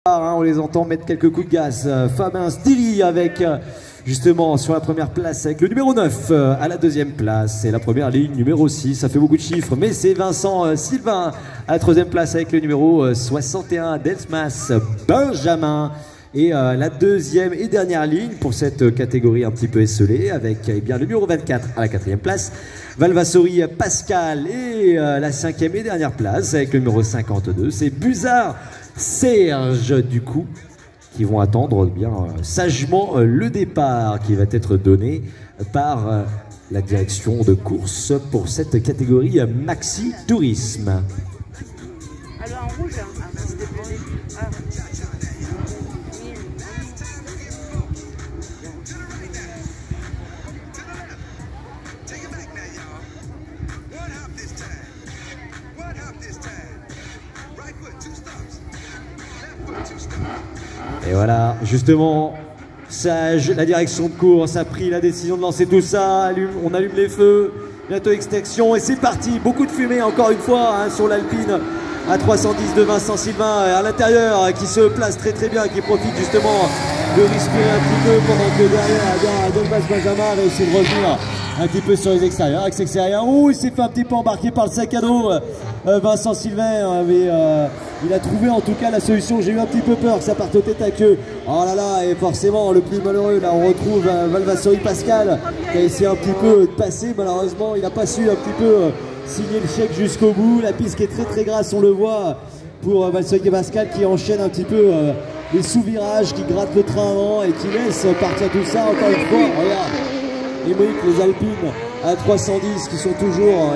On les entend mettre quelques coups de gaz. Fabien Stiri avec justement sur la première place avec le numéro 9 à la deuxième place et la première ligne numéro 6. Ça fait beaucoup de chiffres, mais c'est Vincent Sylvain à la troisième place avec le numéro 61 Delmas Benjamin. Et la deuxième et dernière ligne pour cette catégorie un petit peu esselée avec bien, le numéro 24 à la quatrième place, Valvasori Pascal, et la cinquième et dernière place avec le numéro 52, c'est Buzard Serge du coup, qui vont attendre bien sagement le départ qui va être donné par la direction de course pour cette catégorie Maxi Tourisme. Alors en rouge, Et voilà, justement, Sage, la direction de course a pris la décision de lancer tout ça. On allume les feux, bientôt extinction et c'est parti. Beaucoup de fumée encore une fois sur l'Alpine à 310 de Vincent Sylvain à l'intérieur, qui se place très bien, qui profite justement de respirer un petit peu pendant que derrière Delmas Benjamin a réussi de revenir un petit peu sur les extérieurs. Avec extérieurs, il s'est fait un petit peu embarquer par le sac à dos Vincent Sylvain, mais il a trouvé en tout cas la solution. J'ai eu un petit peu peur que ça parte au tête à queue. Oh là là, et forcément le plus malheureux, là on retrouve Valvasori Pascal qui a essayé un petit peu de passer. Malheureusement il n'a pas su un petit peu signer le chèque jusqu'au bout. La piste qui est très grasse, on le voit, pour Valvasori Pascal qui enchaîne un petit peu les sous-virages, qui gratte le train avant et qui laisse partir tout ça. Encore une fois, regarde, les Alpines à 310 qui sont toujours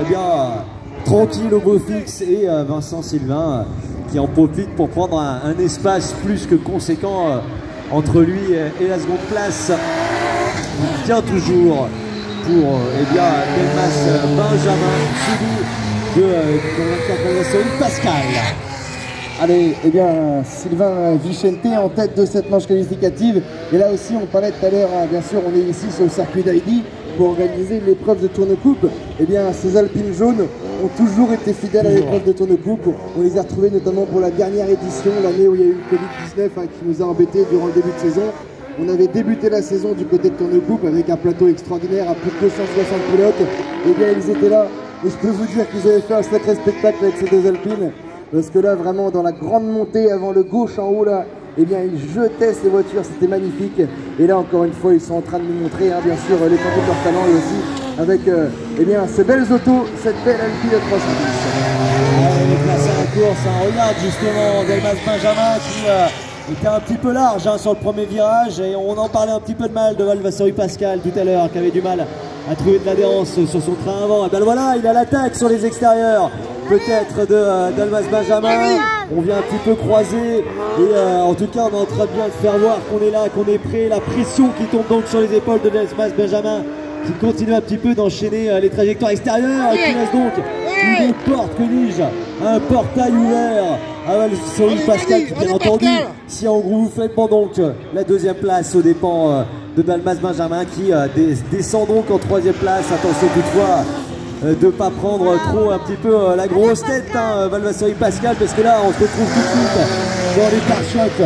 tranquilles au beau fixe, et Vincent Sylvain qui en profite pour prendre un espace plus que conséquent entre lui et la seconde place. Il tient toujours pour Delmas Benjamin, suivi de Pascal. Allez, Sylvain Vicente en tête de cette manche qualificative. Et là aussi, on parlait tout à l'heure, bien sûr, on est ici sur le circuit d'Heidi pour organiser l'épreuve de tourne-coupe. Ces Alpines jaunes ont toujours été fidèles à l'épreuve de tourne-coupe. On les a retrouvés notamment pour la dernière édition, l'année où il y a eu le Covid-19 qui nous a embêtés durant le début de saison. On avait débuté la saison du côté de tourne-coupe avec un plateau extraordinaire à plus de 260 pilotes. Ils étaient là. Et je peux vous dire qu'ils avaient fait un sacré spectacle avec ces deux Alpines. Parce que là, vraiment, dans la grande montée, avant le gauche en haut, là, ils jetaient ces voitures, c'était magnifique. Et là, encore une fois, ils sont en train de nous montrer, bien sûr, l'étendue de leur talent, et aussi avec ces belles autos, cette belle Alpine de 310. On est placé à la course, regarde justement Delmas Benjamin qui était un petit peu large sur le premier virage, et on en parlait un petit peu de mal de Valvasori Pascal tout à l'heure, qui avait du mal à trouver de l'adhérence sur son train avant. Et bien voilà, il a l'attaque sur les extérieurs, peut-être de Delmas Benjamin. On vient un petit peu croiser, et en tout cas on est en train de bien faire voir qu'on est là, qu'on est prêt. La pression qui tombe donc sur les épaules de Delmas Benjamin, qui continue un petit peu d'enchaîner les trajectoires extérieures, et qui laisse donc une porte, que dis-je, un portail ouvert à Valvasori Pascal, qui bien entendu, si en gros vous faites donc la deuxième place aux dépens de Delmas Benjamin, qui descend donc en troisième place. Attention toutefois de ne pas prendre trop un petit peu la grosse tête, Valvasori Pascal, parce que là on se retrouve tout de suite dans les pare-chocs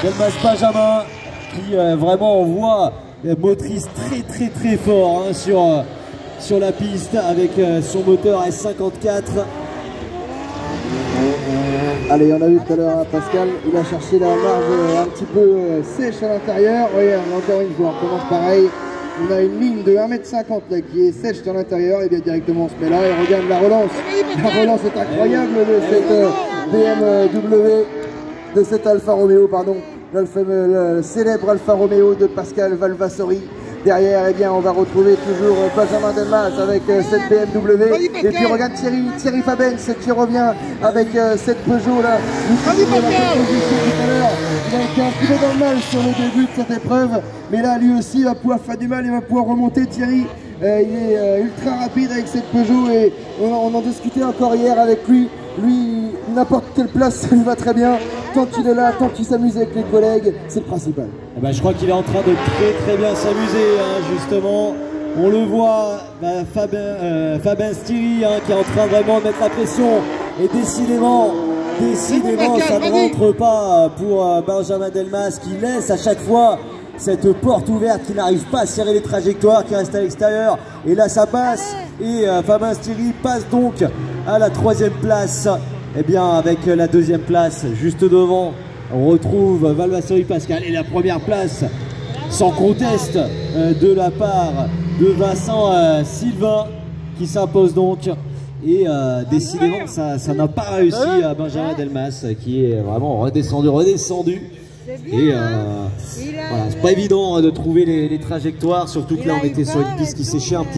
de Delmas Benjamin, qui vraiment, on voit, motrice très fort sur la piste avec son moteur S54. Allez, on a vu tout à l'heure Pascal, il a cherché la marge un petit peu sèche à l'intérieur. Regarde, encore une fois, on commence pareil. On a une ligne de 1,50 m là, qui est sèche à l'intérieur, et bien directement on se met là et regarde la relance. La relance est incroyable de cette BMW, de cette Alfa Romeo, pardon, le célèbre Alfa Romeo de Pascal Valvasori. Derrière, on va retrouver toujours Benjamin Delmas avec cette BMW. Et puis regarde Thierry Fabens qui revient avec cette Peugeot là. Il a été un petit peu dans le mal sur le début de cette épreuve, mais là lui aussi va pouvoir faire du mal, il va pouvoir remonter. Thierry, il est ultra rapide avec cette Peugeot, et on en discutait encore hier avec lui. Lui, n'importe quelle place, ça lui va très bien. Tant qu'il est là, tant qu'il s'amuse avec les collègues, c'est le principal. Je crois qu'il est en train de très bien s'amuser, justement. On le voit, Fabien Stiri, qui est en train vraiment de mettre la pression. Et décidément, Décidément, ça ne rentre pas pour Benjamin Delmas qui laisse à chaque fois cette porte ouverte, qui n'arrive pas à serrer les trajectoires, qui reste à l'extérieur. Et là, ça passe. Et Fabien Stiri passe donc à la 3e place. Et bien, avec la 2e place juste devant, on retrouve Valvassori Pascal. Et la 1re place, sans conteste, de la part de Vincent Sylvain, qui s'impose donc. Et décidément, ça n'a pas réussi à Benjamin Delmas, qui est vraiment redescendu. Et voilà, c'est pas évident de trouver les trajectoires, surtout que là on était sur une piste qui séchait un petit peu.